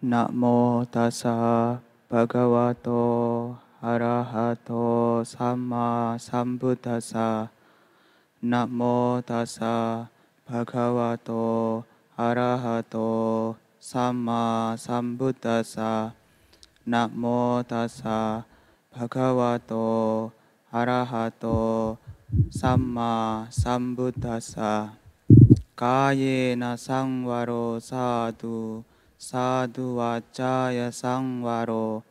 Namo tassa bhagavato arahato samma sambuddhassa. Namo tassa bhagavato arahato samma sambuddhassa. Namo tassa bhagavato arahato samma sambuddhassa. Kayena sangwaro sadhu sadhu vacaya sangwaro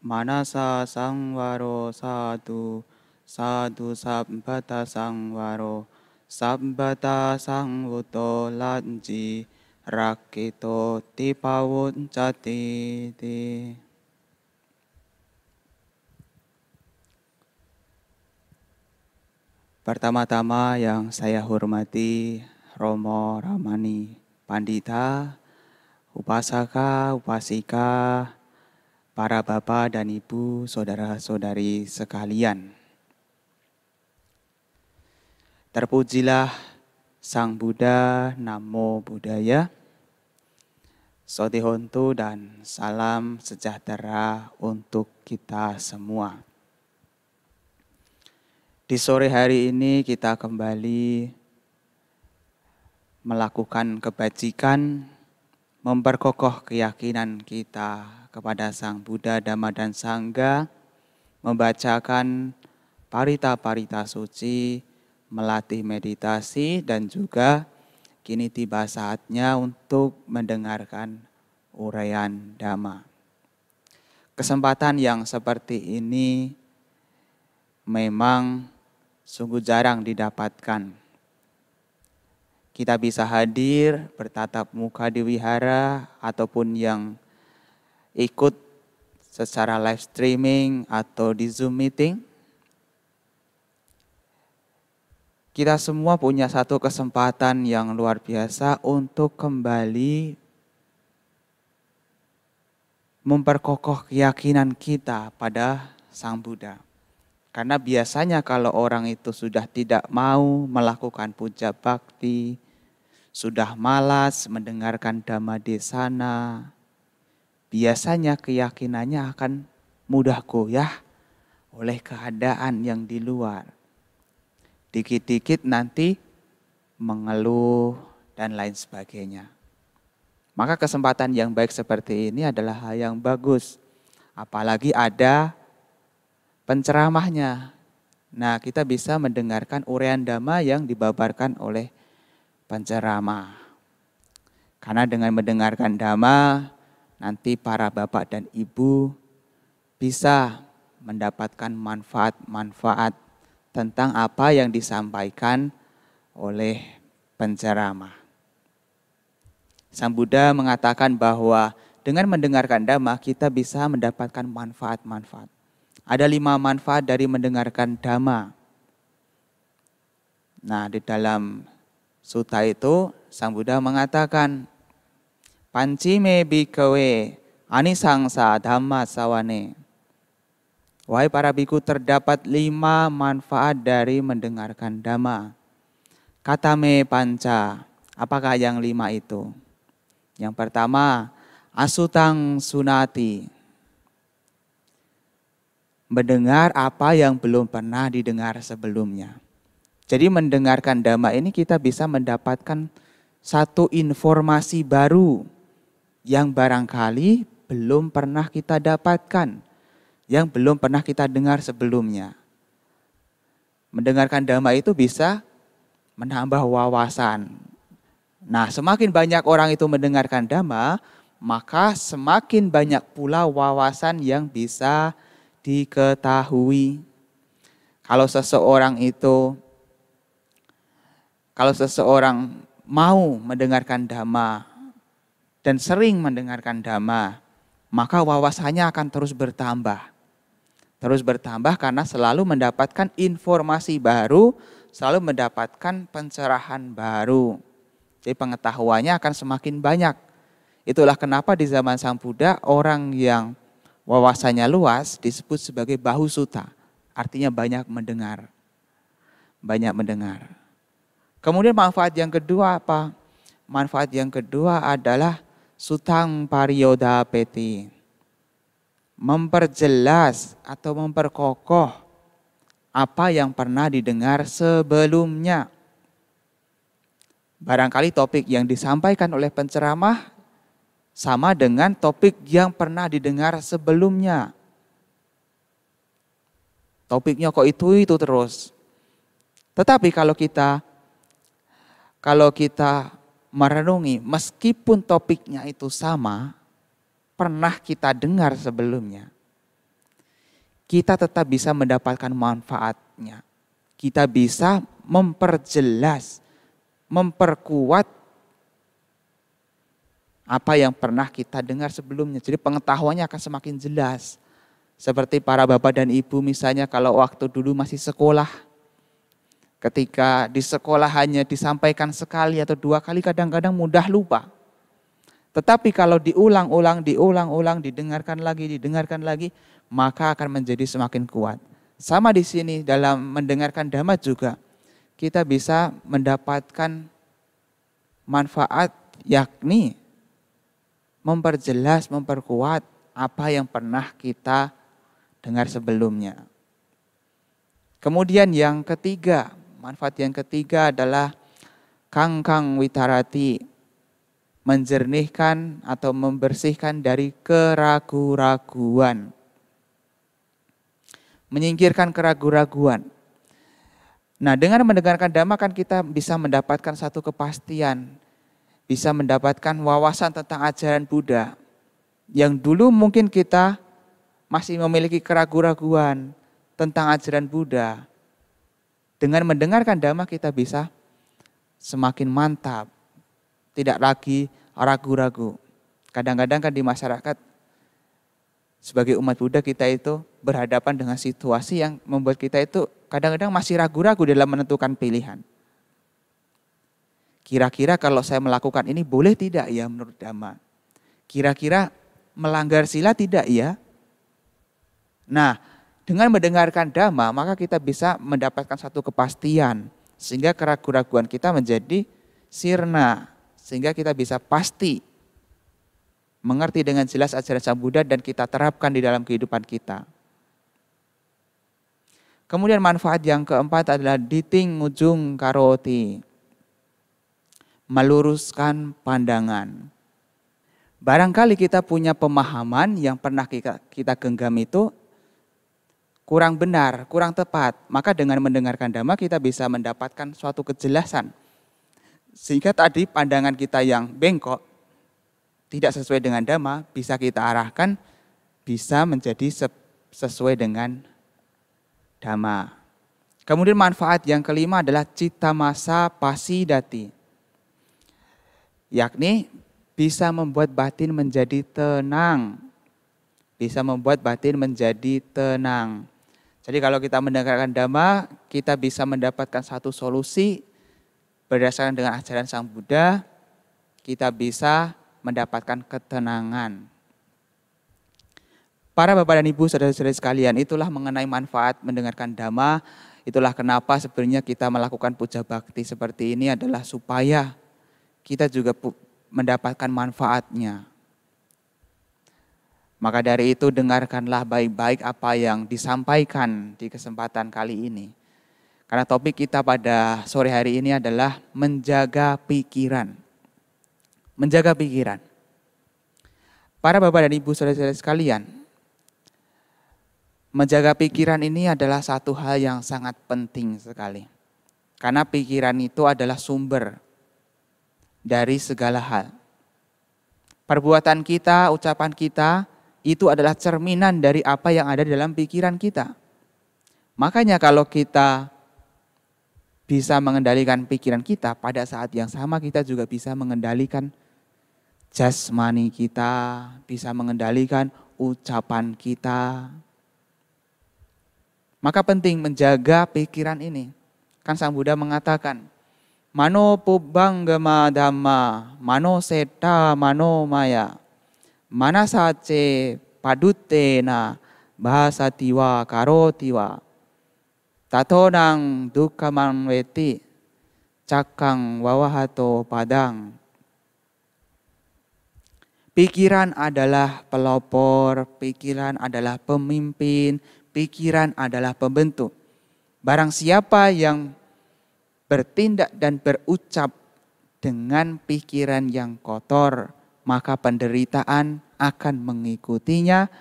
manasa sangwaro sadhu sadhu sabbata sangwaro sabbata sangwuto lanji rakito tipawuncati. Pertama-tama yang saya hormati Romo Ramani Pandita, Upasaka, Upasika, para bapak dan ibu, saudara-saudari sekalian. Terpujilah Sang Buddha, Namo Buddhaya, Sotihontu dan salam sejahtera untuk kita semua. Di sore hari ini kita kembali melakukan kebajikan, memperkokoh keyakinan kita kepada Sang Buddha, Dhamma dan Sangha, membacakan parita-parita suci, melatih meditasi dan juga kini tiba saatnya untuk mendengarkan uraian Dhamma. Kesempatan yang seperti ini memang sungguh jarang didapatkan. Kita bisa hadir, bertatap muka di wihara, ataupun yang ikut secara live streaming atau di Zoom meeting. Kita semua punya satu kesempatan yang luar biasa untuk kembali memperkokoh keyakinan kita pada Sang Buddha. Karena biasanya kalau orang itu sudah tidak mau melakukan puja bakti, sudah malas mendengarkan Dhamma Desana, biasanya keyakinannya akan mudah goyah oleh keadaan yang di luar. Dikit-dikit nanti mengeluh dan lain sebagainya. Maka kesempatan yang baik seperti ini adalah hal yang bagus. Apalagi ada penceramahnya. Nah, kita bisa mendengarkan uraian Dhamma yang dibabarkan oleh penceramah. Karena dengan mendengarkan Dhamma, nanti para bapak dan ibu bisa mendapatkan manfaat-manfaat tentang apa yang disampaikan oleh penceramah. Sang Buddha mengatakan bahwa dengan mendengarkan Dhamma, kita bisa mendapatkan manfaat-manfaat. Ada 5 manfaat dari mendengarkan Dhamma. Nah, di dalam sutta itu, Sang Buddha mengatakan, Pancime bhikkhave anisangsa dhamma sawane. Wahai para biku, terdapat 5 manfaat dari mendengarkan Dhamma. Katame panca, apakah yang 5 itu? Yang pertama, asutang sunati. Mendengar apa yang belum pernah didengar sebelumnya. Jadi mendengarkan Dhamma ini kita bisa mendapatkan satu informasi baru yang barangkali belum pernah kita dapatkan, yang belum pernah kita dengar sebelumnya. Mendengarkan Dhamma itu bisa menambah wawasan. Nah, semakin banyak orang itu mendengarkan Dhamma, maka semakin banyak pula wawasan yang bisa diketahui. Kalau seseorang mau mendengarkan Dhamma dan sering mendengarkan Dhamma, maka wawasannya akan terus bertambah. Terus bertambah karena selalu mendapatkan informasi baru, selalu mendapatkan pencerahan baru. Jadi pengetahuannya akan semakin banyak. Itulah kenapa di zaman Sang Buddha orang yang wawasannya luas disebut sebagai bahusutta, artinya banyak mendengar. Banyak mendengar. Kemudian manfaat yang kedua apa? Manfaat yang kedua adalah Sutang pariyodapeti. Memperjelas atau memperkokoh apa yang pernah didengar sebelumnya. Barangkali topik yang disampaikan oleh penceramah sama dengan topik yang pernah didengar sebelumnya. Topiknya kok itu terus. Tetapi kalau kita merenungi, meskipun topiknya itu sama, pernah kita dengar sebelumnya, kita tetap bisa mendapatkan manfaatnya. Kita bisa memperjelas, memperkuat apa yang pernah kita dengar sebelumnya. Jadi pengetahuannya akan semakin jelas. Seperti para bapak dan ibu misalnya kalau waktu dulu masih sekolah, ketika di sekolah hanya disampaikan sekali atau dua kali, kadang-kadang mudah lupa. Tetapi kalau diulang-ulang, didengarkan lagi, maka akan menjadi semakin kuat. Sama di sini dalam mendengarkan dhamma juga, kita bisa mendapatkan manfaat, yakni memperjelas, memperkuat apa yang pernah kita dengar sebelumnya. Kemudian yang ketiga, manfaat yang ketiga adalah kangkang witarati, menjernihkan atau membersihkan dari keraguan-raguan. Menyingkirkan keraguan-raguan. Nah, dengan mendengarkan dhamma kan kita bisa mendapatkan satu kepastian, bisa mendapatkan wawasan tentang ajaran Buddha. Yang dulu mungkin kita masih memiliki keraguan-raguan tentang ajaran Buddha. Dengan mendengarkan dhamma kita bisa semakin mantap, tidak lagi ragu-ragu. Kadang-kadang kan di masyarakat sebagai umat Buddha kita itu berhadapan dengan situasi yang membuat kita itu kadang-kadang masih ragu-ragu dalam menentukan pilihan. Kira-kira kalau saya melakukan ini boleh tidak ya menurut dhamma? Kira-kira melanggar sila tidak ya? Nah, dengan mendengarkan dhamma maka kita bisa mendapatkan satu kepastian sehingga keraguan-raguan kita menjadi sirna, sehingga kita bisa pasti mengerti dengan jelas ajaran Sang Buddha dan kita terapkan di dalam kehidupan kita. Kemudian manfaat yang keempat adalah diting ujung karoti, meluruskan pandangan. Barangkali kita punya pemahaman yang pernah kita genggam itu kurang benar, kurang tepat. Maka dengan mendengarkan dhamma kita bisa mendapatkan suatu kejelasan. Sehingga tadi pandangan kita yang bengkok, tidak sesuai dengan dhamma, bisa kita arahkan, bisa menjadi sesuai dengan dhamma. Kemudian manfaat yang kelima adalah citamasa pasidati, yakni bisa membuat batin menjadi tenang. Bisa membuat batin menjadi tenang. Jadi kalau kita mendengarkan dhamma, kita bisa mendapatkan satu solusi berdasarkan dengan ajaran Sang Buddha, kita bisa mendapatkan ketenangan. Para bapak dan ibu, saudara-saudari sekalian, itulah mengenai manfaat mendengarkan dhamma. Itulah kenapa sebenarnya kita melakukan puja bakti seperti ini adalah supaya kita juga mendapatkan manfaatnya. Maka dari itu dengarkanlah baik-baik apa yang disampaikan di kesempatan kali ini. Karena topik kita pada sore hari ini adalah menjaga pikiran. Menjaga pikiran. Para bapak dan ibu saudara-saudara sekalian, menjaga pikiran ini adalah satu hal yang sangat penting sekali. Karena pikiran itu adalah sumber dari segala hal. Perbuatan kita, ucapan kita, itu adalah cerminan dari apa yang ada dalam pikiran kita. Makanya kalau kita bisa mengendalikan pikiran kita, pada saat yang sama kita juga bisa mengendalikan jasmani kita, bisa mengendalikan ucapan kita. Maka penting menjaga pikiran ini. Kan Sang Buddha mengatakan, mano pubbangama dhamma, mano seta mano maya, manasace paduttena bahasatiwa karotiwa, tatonang dukkamang weti, cakang wawahato padang. Pikiran adalah pelopor, pikiran adalah pemimpin, pikiran adalah pembentuk. Barang siapa yang bertindak dan berucap dengan pikiran yang kotor, maka penderitaan akan mengikutinya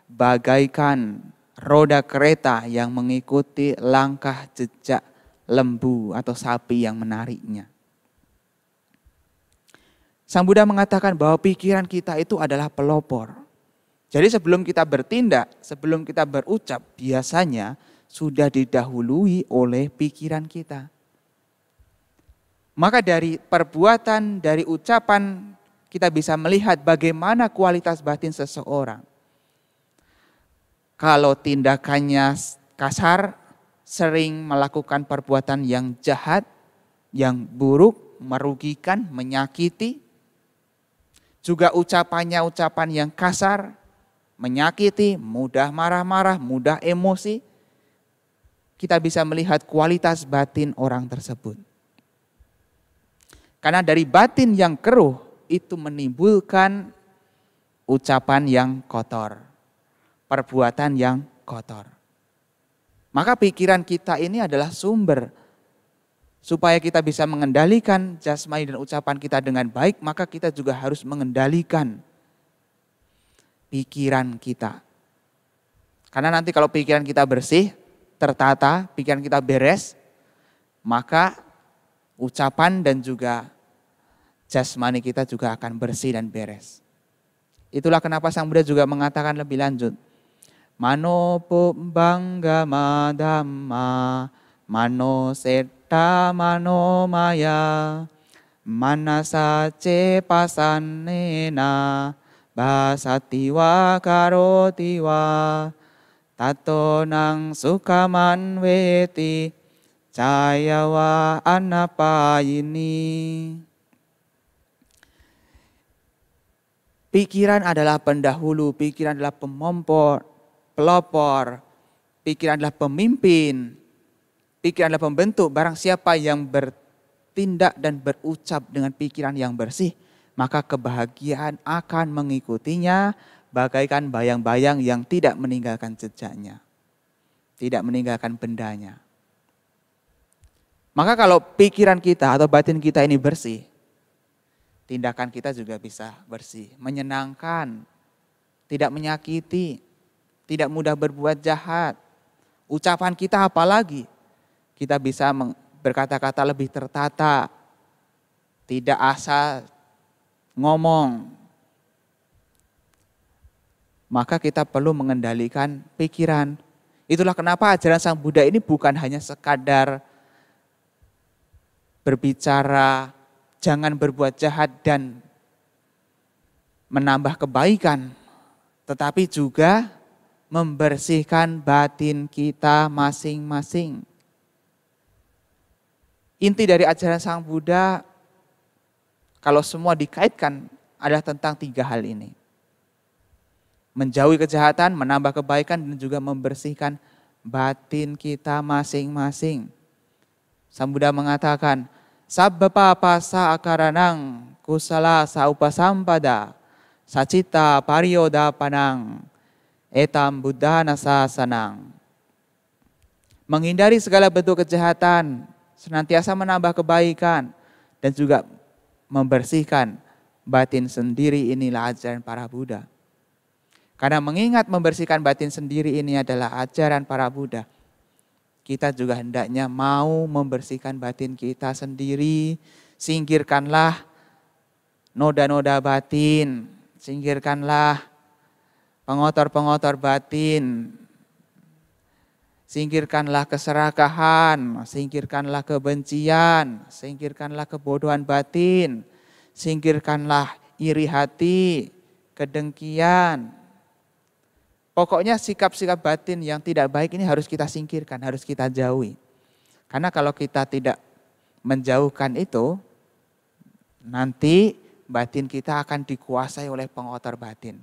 bagaikan roda kereta yang mengikuti langkah jejak lembu atau sapi yang menariknya. Sang Buddha mengatakan bahwa pikiran kita itu adalah pelopor. Jadi sebelum kita bertindak, sebelum kita berucap, biasanya sudah didahului oleh pikiran kita. Maka dari perbuatan, dari ucapan, kita bisa melihat bagaimana kualitas batin seseorang. Kalau tindakannya kasar, sering melakukan perbuatan yang jahat, yang buruk, merugikan, menyakiti. Juga ucapannya ucapan yang kasar, menyakiti, mudah marah-marah, mudah emosi. Kita bisa melihat kualitas batin orang tersebut. Karena dari batin yang keruh itu menimbulkan ucapan yang kotor, perbuatan yang kotor. Maka pikiran kita ini adalah sumber. Supaya kita bisa mengendalikan jasmani dan ucapan kita dengan baik, maka kita juga harus mengendalikan pikiran kita. Karena nanti kalau pikiran kita bersih, tertata, pikiran kita beres, maka ucapan dan juga jasmani kita juga akan bersih dan beres. Itulah kenapa Sang Buddha juga mengatakan lebih lanjut. Mano bangga madhamma, mano setta mano maya, manasa cepasannena, basati wa karoti wa, tato nang sukaman weti, caya wa anapayini. Pikiran adalah pendahulu, pikiran adalah pelopor, pikiran adalah pemimpin, pikiran adalah pembentuk. Barang siapa yang bertindak dan berucap dengan pikiran yang bersih, maka kebahagiaan akan mengikutinya bagaikan bayang-bayang yang tidak meninggalkan jejaknya, tidak meninggalkan bendanya. Maka kalau pikiran kita atau batin kita ini bersih, tindakan kita juga bisa bersih, menyenangkan, tidak menyakiti, tidak mudah berbuat jahat. Ucapan kita apalagi, kita bisa berkata-kata lebih tertata, tidak asal ngomong. Maka kita perlu mengendalikan pikiran. Itulah kenapa ajaran Sang Buddha ini bukan hanya sekadar berbicara jangan berbuat jahat dan menambah kebaikan, tetapi juga membersihkan batin kita masing-masing. Inti dari ajaran Sang Buddha, kalau semua dikaitkan, adalah tentang 3 hal ini. Menjauhi kejahatan, menambah kebaikan, dan juga membersihkan batin kita masing-masing. Sang Buddha mengatakan, sabbapa pasa akaranang kusala saupasampada sacita pariyoda panang etam buddhana sasanang. Menghindari segala bentuk kejahatan, senantiasa menambah kebaikan, dan juga membersihkan batin sendiri, inilah ajaran para Buddha. Karena mengingat membersihkan batin sendiri ini adalah ajaran para Buddha, kita juga hendaknya mau membersihkan batin kita sendiri. Singkirkanlah noda-noda batin, singkirkanlah pengotor-pengotor batin, singkirkanlah keserakahan, singkirkanlah kebencian, singkirkanlah kebodohan batin, singkirkanlah iri hati, kedengkian. Pokoknya sikap-sikap batin yang tidak baik ini harus kita singkirkan, harus kita jauhi. Karena kalau kita tidak menjauhkan itu, nanti batin kita akan dikuasai oleh pengotor batin.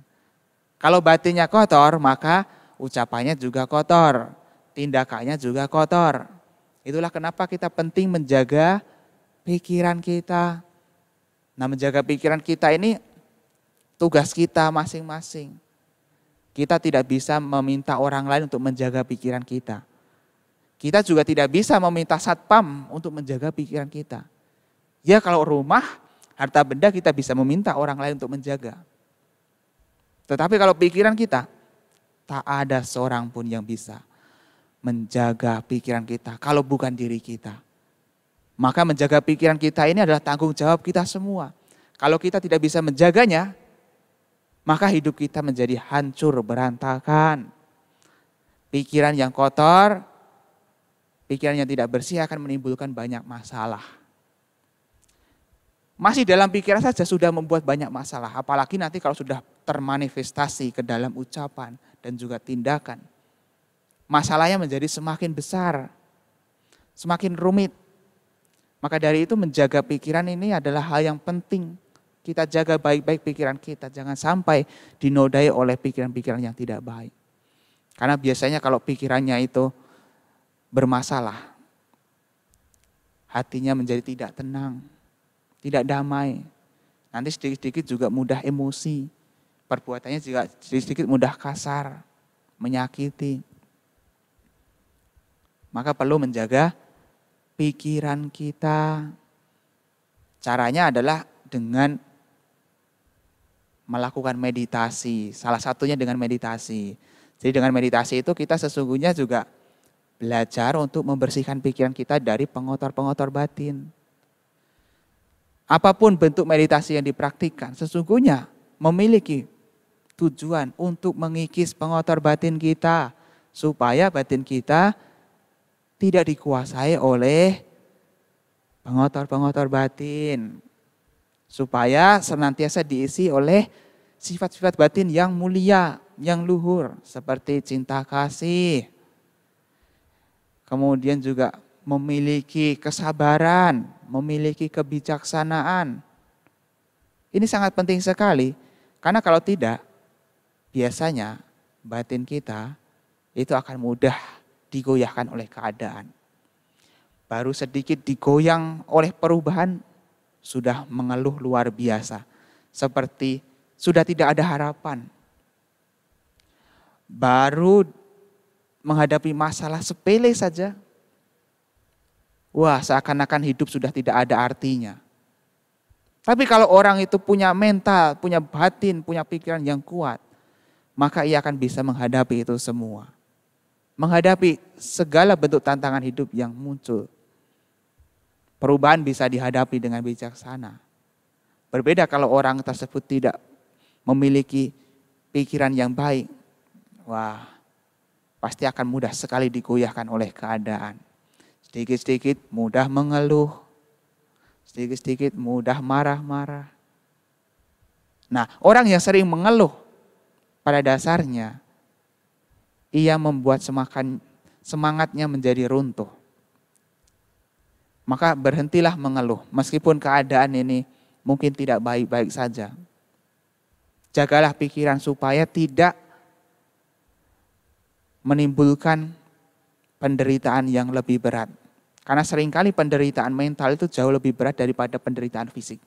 Kalau batinnya kotor, maka ucapannya juga kotor, tindakannya juga kotor. Itulah kenapa kita penting menjaga pikiran kita. Nah, menjaga pikiran kita ini tugas kita masing-masing. Kita tidak bisa meminta orang lain untuk menjaga pikiran kita. Kita juga tidak bisa meminta satpam untuk menjaga pikiran kita. Ya kalau rumah, harta benda kita bisa meminta orang lain untuk menjaga. Tetapi kalau pikiran kita, tak ada seorang pun yang bisa menjaga pikiran kita kalau bukan diri kita. Maka menjaga pikiran kita ini adalah tanggung jawab kita semua. Kalau kita tidak bisa menjaganya, maka hidup kita menjadi hancur berantakan. Pikiran yang kotor, pikiran yang tidak bersih akan menimbulkan banyak masalah. Masih dalam pikiran saja sudah membuat banyak masalah, apalagi nanti kalau sudah termanifestasi ke dalam ucapan dan juga tindakan. Masalahnya menjadi semakin besar, semakin rumit. Maka dari itu menjaga pikiran ini adalah hal yang penting. Kita jaga baik-baik pikiran kita, jangan sampai dinodai oleh pikiran-pikiran yang tidak baik. Karena biasanya kalau pikirannya itu bermasalah, hatinya menjadi tidak tenang, tidak damai. Nanti sedikit-sedikit juga mudah emosi, perbuatannya juga sedikit-sedikit mudah kasar, menyakiti. Maka perlu menjaga pikiran kita. Caranya adalah dengan melakukan meditasi. Salah satunya dengan meditasi. Jadi dengan meditasi itu kita sesungguhnya juga belajar untuk membersihkan pikiran kita dari pengotor-pengotor batin. Apapun bentuk meditasi yang dipraktikkan, sesungguhnya memiliki tujuan untuk mengikis pengotor batin kita. Supaya batin kita tidak dikuasai oleh pengotor-pengotor batin. Supaya senantiasa diisi oleh sifat-sifat batin yang mulia, yang luhur. Seperti cinta kasih. Kemudian juga memiliki kesabaran, memiliki kebijaksanaan. Ini sangat penting sekali. Karena kalau tidak, biasanya batin kita itu akan mudah digoyahkan oleh keadaan. Baru sedikit digoyang oleh perubahan, sudah mengeluh luar biasa. Seperti sudah tidak ada harapan. Baru menghadapi masalah sepele saja, wah seakan-akan hidup sudah tidak ada artinya. Tapi kalau orang itu punya mental, punya batin, punya pikiran yang kuat, maka ia akan bisa menghadapi itu semua. Menghadapi segala bentuk tantangan hidup yang muncul. Perubahan bisa dihadapi dengan bijaksana. Berbeda kalau orang tersebut tidak memiliki pikiran yang baik. Wah, pasti akan mudah sekali digoyahkan oleh keadaan. Sedikit-sedikit mudah mengeluh. Sedikit-sedikit mudah marah-marah. Nah, orang yang sering mengeluh pada dasarnya, ia membuat semangatnya menjadi runtuh. Maka berhentilah mengeluh, meskipun keadaan ini mungkin tidak baik-baik saja. Jagalah pikiran supaya tidak menimbulkan penderitaan yang lebih berat. Karena seringkali penderitaan mental itu jauh lebih berat daripada penderitaan fisik.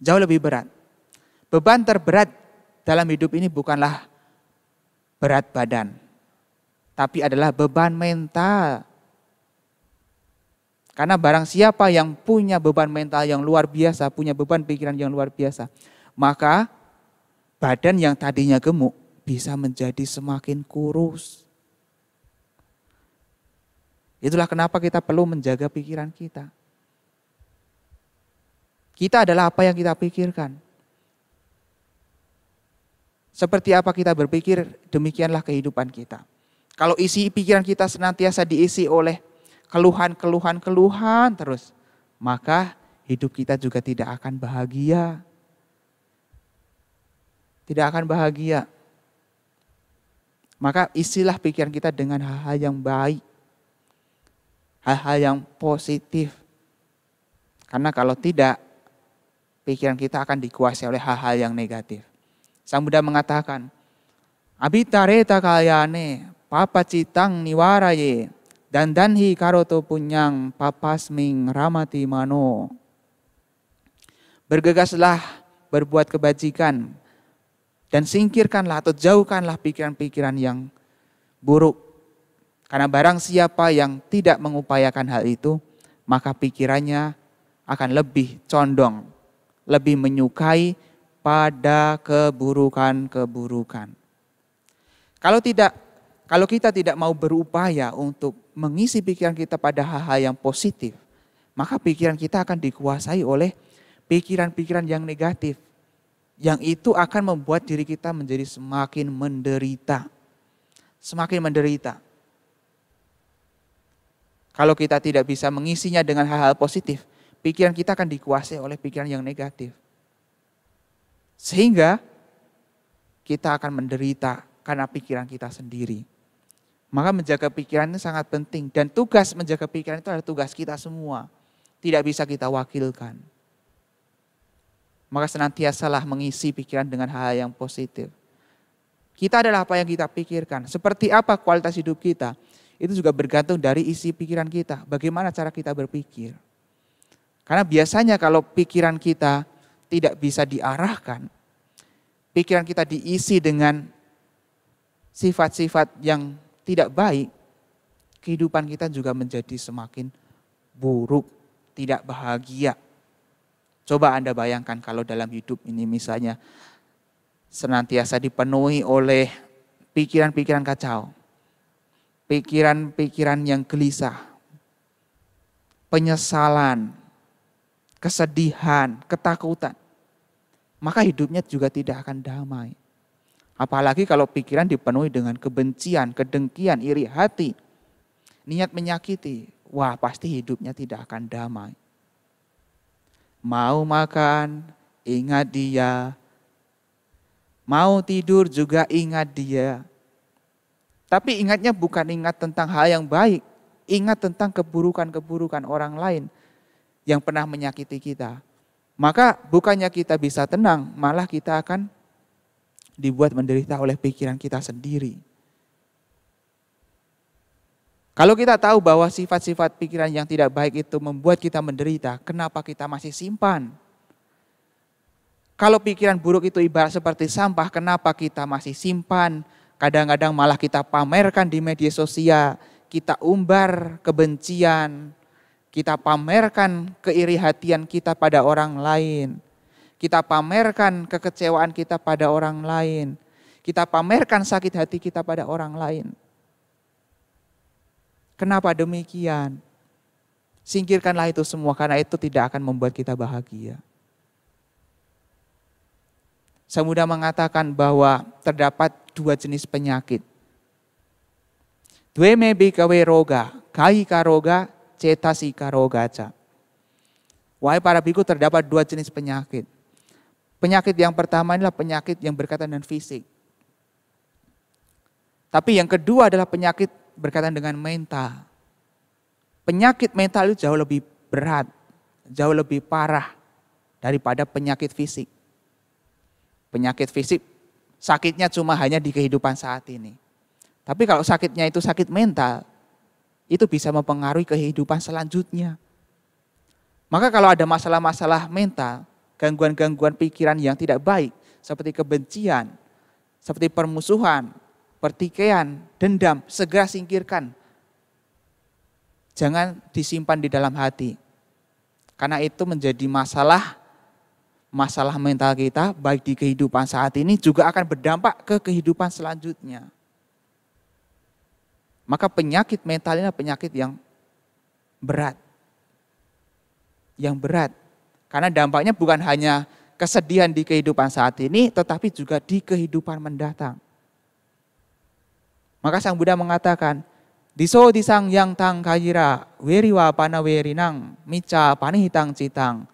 Jauh lebih berat. Beban terberat dalam hidup ini bukanlah berat badan, tapi adalah beban mental. Karena barang siapa yang punya beban mental yang luar biasa, punya beban pikiran yang luar biasa, maka badan yang tadinya gemuk bisa menjadi semakin kurus. Itulah kenapa kita perlu menjaga pikiran kita. Kita adalah apa yang kita pikirkan. Seperti apa kita berpikir, demikianlah kehidupan kita. Kalau isi pikiran kita senantiasa diisi oleh keluhan terus, maka hidup kita juga tidak akan bahagia. Tidak akan bahagia. Maka isilah pikiran kita dengan hal-hal yang baik. Hal-hal yang positif. Karena kalau tidak, pikiran kita akan dikuasai oleh hal-hal yang negatif. Sang Buddha mengatakan, Abitareta kalyane papacitang niwaraye dandanhi karoto punyang papasming ramati mano. Bergegaslah berbuat kebajikan. Dan singkirkanlah atau jauhkanlah pikiran-pikiran yang buruk. Karena barang siapa yang tidak mengupayakan hal itu, maka pikirannya akan lebih condong, lebih menyukai pada keburukan-keburukan. Kalau kita tidak mau berupaya untuk mengisi pikiran kita pada hal-hal yang positif, maka pikiran kita akan dikuasai oleh pikiran-pikiran yang negatif. Yang itu akan membuat diri kita menjadi semakin menderita. Semakin menderita. Kalau kita tidak bisa mengisinya dengan hal-hal positif, pikiran kita akan dikuasai oleh pikiran yang negatif. Sehingga kita akan menderita karena pikiran kita sendiri. Maka menjaga pikiran itu sangat penting. Dan tugas menjaga pikiran itu adalah tugas kita semua. Tidak bisa kita wakilkan. Maka senantiasalah mengisi pikiran dengan hal yang positif. Kita adalah apa yang kita pikirkan. Seperti apa kualitas hidup kita. Itu juga bergantung dari isi pikiran kita. Bagaimana cara kita berpikir. Karena biasanya kalau pikiran kita tidak bisa diarahkan. Pikiran kita diisi dengan sifat-sifat yang tidak baik. Kehidupan kita juga menjadi semakin buruk. Tidak bahagia. Coba Anda bayangkan kalau dalam hidup ini misalnya senantiasa dipenuhi oleh pikiran-pikiran kacau, pikiran-pikiran yang gelisah, penyesalan, kesedihan, ketakutan, maka hidupnya juga tidak akan damai. Apalagi kalau pikiran dipenuhi dengan kebencian, kedengkian, iri hati, niat menyakiti, wah pasti hidupnya tidak akan damai. Mau makan, ingat dia. Mau tidur juga ingat dia. Tapi ingatnya bukan ingat tentang hal yang baik. Ingat tentang keburukan-keburukan orang lain yang pernah menyakiti kita. Maka bukannya kita bisa tenang, malah kita akan dibuat menderita oleh pikiran kita sendiri. Kalau kita tahu bahwa sifat-sifat pikiran yang tidak baik itu membuat kita menderita, kenapa kita masih simpan? Kalau pikiran buruk itu ibarat seperti sampah, kenapa kita masih simpan? Kadang-kadang malah kita pamerkan di media sosial, kita umbar kebencian, kita pamerkan keirihatian kita pada orang lain, kita pamerkan kekecewaan kita pada orang lain, kita pamerkan sakit hati kita pada orang lain. Kenapa demikian? Singkirkanlah itu semua karena itu tidak akan membuat kita bahagia. Saya mudah mengatakan bahwa terdapat dua jenis penyakit. Due me bikawe roga, kaika roga, cetasika rogaca. Wahai para biku, terdapat dua jenis penyakit. Penyakit yang pertama adalah penyakit yang berkaitan dengan fisik. Tapi yang kedua adalah penyakit berkaitan dengan mental. Penyakit mental itu jauh lebih berat, jauh lebih parah daripada penyakit fisik. Penyakit fisik sakitnya cuma hanya di kehidupan saat ini. Tapi kalau sakitnya itu sakit mental, itu bisa mempengaruhi kehidupan selanjutnya. Maka kalau ada masalah-masalah mental, gangguan-gangguan pikiran yang tidak baik, seperti kebencian, seperti permusuhan, pertikaian, dendam, segera singkirkan. Jangan disimpan di dalam hati. Karena itu menjadi masalah mental kita, baik di kehidupan saat ini juga akan berdampak ke kehidupan selanjutnya. Maka penyakit mental ini adalah penyakit yang berat. Yang berat. Karena dampaknya bukan hanya kesedihan di kehidupan saat ini, tetapi juga di kehidupan mendatang. Maka Sang Buddha mengatakan, diso disang yang tang kayira, weriwa panawerinang, mica panihitang citang,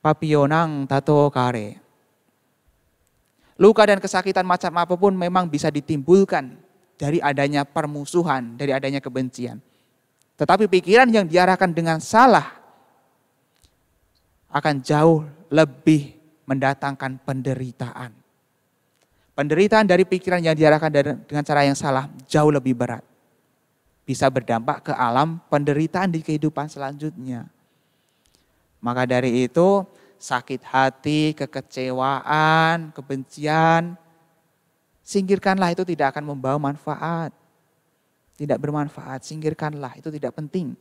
papionang tato kare. Luka dan kesakitan macam apapun memang bisa ditimbulkan dari adanya permusuhan, dari adanya kebencian. Tetapi pikiran yang diarahkan dengan salah akan jauh lebih mendatangkan penderitaan. Penderitaan dari pikiran yang diarahkan dengan cara yang salah jauh lebih berat. Bisa berdampak ke alam penderitaan di kehidupan selanjutnya. Maka dari itu sakit hati, kekecewaan, kebencian, singkirkanlah, itu tidak akan membawa manfaat. Tidak bermanfaat, singkirkanlah, itu tidak penting.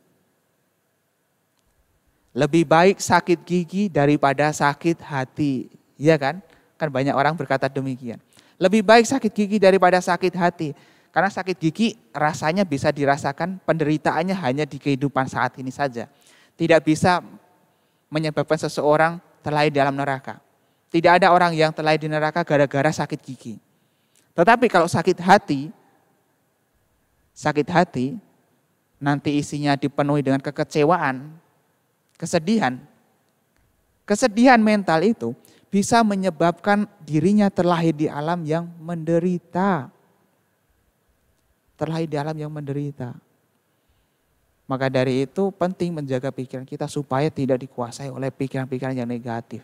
Lebih baik sakit gigi daripada sakit hati. Iya kan? Kan banyak orang berkata demikian. Lebih baik sakit gigi daripada sakit hati. Karena sakit gigi rasanya bisa dirasakan, penderitaannya hanya di kehidupan saat ini saja. Tidak bisa menyebabkan seseorang terlahir dalam neraka. Tidak ada orang yang terlahir di neraka gara-gara sakit gigi. Tetapi kalau sakit hati nanti isinya dipenuhi dengan kekecewaan, kesedihan. Kesedihan mental itu bisa menyebabkan dirinya terlahir di alam yang menderita. Terlahir di alam yang menderita. Maka dari itu penting menjaga pikiran kita supaya tidak dikuasai oleh pikiran-pikiran yang negatif.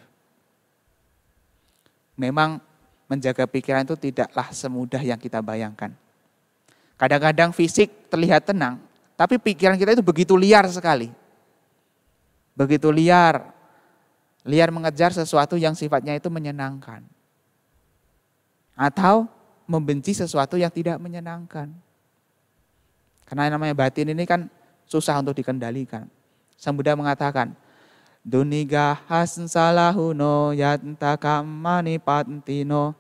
Memang menjaga pikiran itu tidaklah semudah yang kita bayangkan. Kadang-kadang fisik terlihat tenang, tapi pikiran kita itu begitu liar sekali. Begitu liar mengejar sesuatu yang sifatnya itu menyenangkan. Atau membenci sesuatu yang tidak menyenangkan. Karena yang namanya batin ini kan susah untuk dikendalikan. Sang Buddha mengatakan, Duniga hasan salahuno yantakamani pantino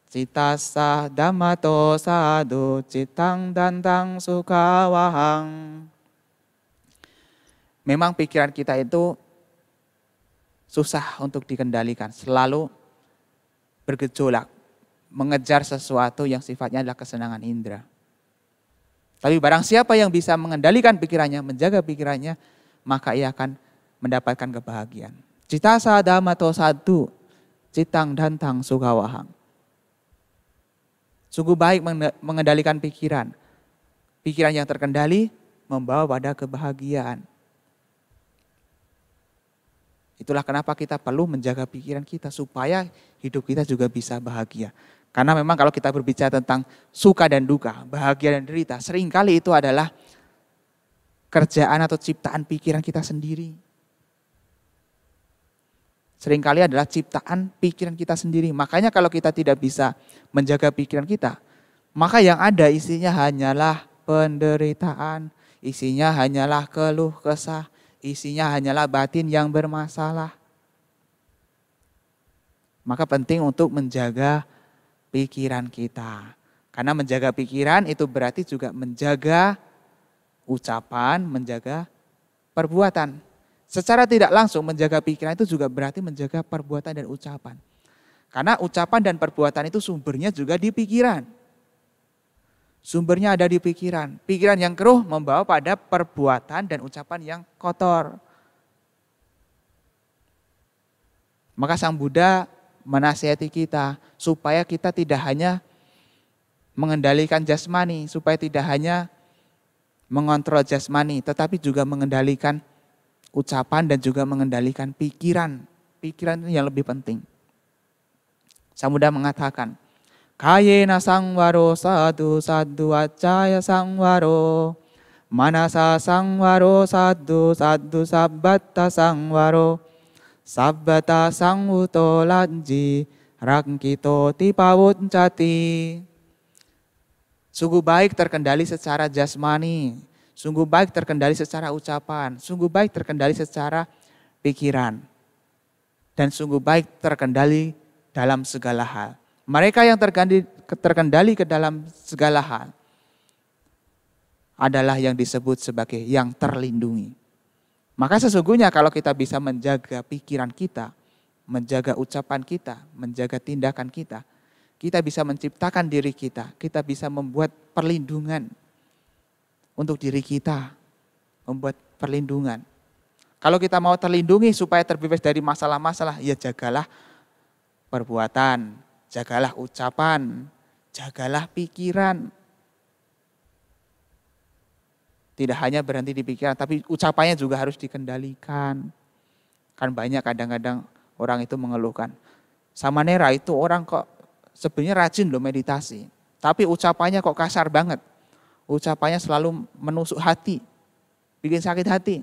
citasa damato sadu citang dantang sukawahang. Memang pikiran kita itu susah untuk dikendalikan, selalu bergejolak, mengejar sesuatu yang sifatnya adalah kesenangan indera. Tapi barang siapa yang bisa mengendalikan pikirannya, menjaga pikirannya, maka ia akan mendapatkan kebahagiaan. Cita sadama to satu, citang dantang sukawahang. Sungguh baik mengendalikan pikiran. Pikiran yang terkendali membawa pada kebahagiaan. Itulah kenapa kita perlu menjaga pikiran kita supaya hidup kita juga bisa bahagia. Karena memang kalau kita berbicara tentang suka dan duka, bahagia dan derita, seringkali itu adalah kerjaan atau ciptaan pikiran kita sendiri. Seringkali adalah ciptaan pikiran kita sendiri. Makanya kalau kita tidak bisa menjaga pikiran kita, maka yang ada isinya hanyalah penderitaan, isinya hanyalah keluh kesah, isinya hanyalah batin yang bermasalah. Maka penting untuk menjaga pikiran kita. Karena menjaga pikiran itu berarti juga menjaga ucapan, menjaga perbuatan. Secara tidak langsung menjaga pikiran itu juga berarti menjaga perbuatan dan ucapan. Karena ucapan dan perbuatan itu sumbernya juga di pikiran. Sumbernya ada di pikiran. Pikiran yang keruh membawa pada perbuatan dan ucapan yang kotor. Maka Sang Buddha menasihati kita supaya kita tidak hanya mengendalikan jasmani, supaya tidak hanya mengontrol jasmani, tetapi juga mengendalikan ucapan dan juga mengendalikan pikiran. Pikiran itu yang lebih penting. Sang Buddha mengatakan, Kayena sangwaro sadu sadu acaya sangwaro, manasa sangwaro sadu sadu sabbata sangwaro, sabbata sangwuto lanji rakito tipawut cati. Sungguh baik terkendali secara jasmani, sungguh baik terkendali secara ucapan, sungguh baik terkendali secara pikiran, dan sungguh baik terkendali dalam segala hal. Mereka yang terkendali ke dalam segala hal adalah yang disebut sebagai yang terlindungi. Maka sesungguhnya kalau kita bisa menjaga pikiran kita, menjaga ucapan kita, menjaga tindakan kita, kita bisa menciptakan diri kita, kita bisa membuat perlindungan untuk diri kita, membuat perlindungan. Kalau kita mau terlindungi supaya terbebas dari masalah-masalah, ya jagalah perbuatan, jagalah ucapan, jagalah pikiran. Tidak hanya berhenti di pikiran, tapi ucapannya juga harus dikendalikan. Kan banyak kadang-kadang orang itu mengeluhkan, Samanera itu orang kok sebenarnya rajin loh meditasi, tapi ucapannya kok kasar banget. Ucapannya selalu menusuk hati, bikin sakit hati.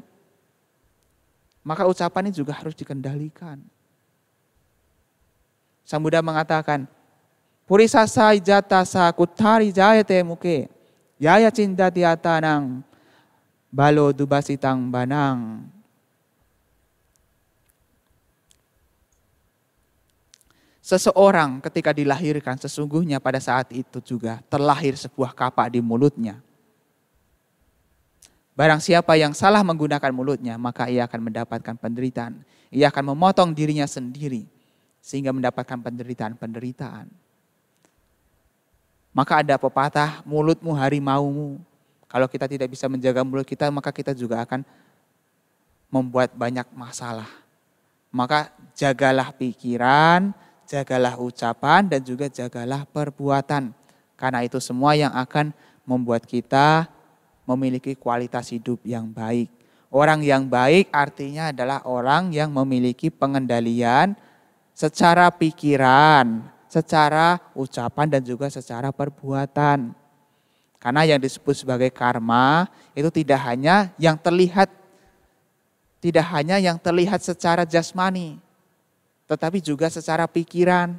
Maka ucapannya juga harus dikendalikan. Sang Buddha mengatakan, Purisasa ijata sa kutari jayate muke, yaya cinta tiatanang balo dubasitang banang. Seseorang ketika dilahirkan sesungguhnya pada saat itu juga terlahir sebuah kapak di mulutnya. Barang siapa yang salah menggunakan mulutnya, maka ia akan mendapatkan penderitaan. Ia akan memotong dirinya sendiri sehingga mendapatkan penderitaan-penderitaan. Maka ada pepatah, mulutmu harimaumu. Kalau kita tidak bisa menjaga mulut kita, maka kita juga akan membuat banyak masalah. Maka jagalah pikiran, jagalah ucapan, dan juga jagalah perbuatan. Karena itu semua yang akan membuat kita memiliki kualitas hidup yang baik. Orang yang baik artinya adalah orang yang memiliki pengendalian secara pikiran, secara ucapan, dan juga secara perbuatan. Karena yang disebut sebagai karma itu tidak hanya yang terlihat secara jasmani, tetapi juga secara pikiran.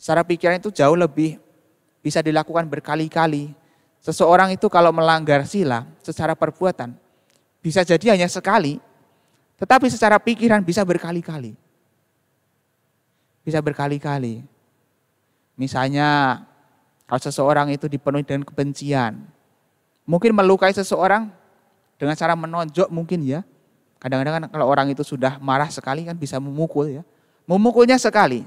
Secara pikiran itu jauh lebih bisa dilakukan berkali-kali. Seseorang itu kalau melanggar sila secara perbuatan bisa jadi hanya sekali, tetapi secara pikiran bisa berkali-kali. Bisa berkali-kali. Misalnya kalau seseorang itu dipenuhi dengan kebencian, mungkin melukai seseorang dengan cara menonjok mungkin ya. Kadang-kadang kan kalau orang itu sudah marah sekali kan bisa memukul ya. Memukulnya sekali.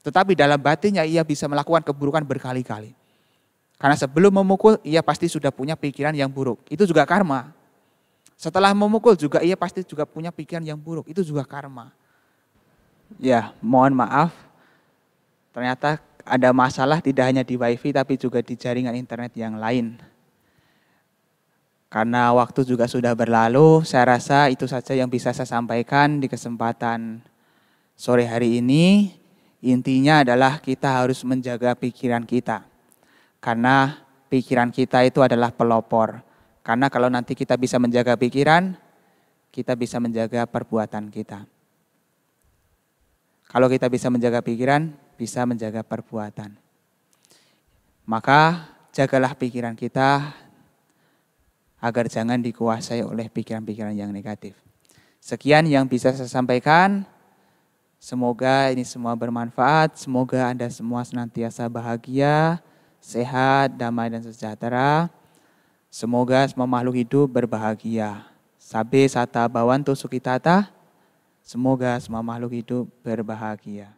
Tetapi dalam batinnya ia bisa melakukan keburukan berkali-kali. Karena sebelum memukul ia pasti sudah punya pikiran yang buruk. Itu juga karma. Setelah memukul juga ia pasti juga punya pikiran yang buruk. Itu juga karma. Ya, mohon maaf. Ternyata ada masalah tidak hanya di wifi tapi juga di jaringan internet yang lain. Karena waktu juga sudah berlalu, saya rasa itu saja yang bisa saya sampaikan di kesempatan sore hari ini. Intinya adalah kita harus menjaga pikiran kita. Karena pikiran kita itu adalah pelopor. Karena kalau nanti kita bisa menjaga pikiran, kita bisa menjaga perbuatan kita. Kalau kita bisa menjaga pikiran, bisa menjaga perbuatan. Maka jagalah pikiran kita agar jangan dikuasai oleh pikiran-pikiran yang negatif. Sekian yang bisa saya sampaikan. Semoga ini semua bermanfaat. Semoga Anda semua senantiasa bahagia, sehat, damai, dan sejahtera. Semoga semua makhluk hidup berbahagia. Sabe sata bawantu sukitata. Semoga semua makhluk hidup berbahagia.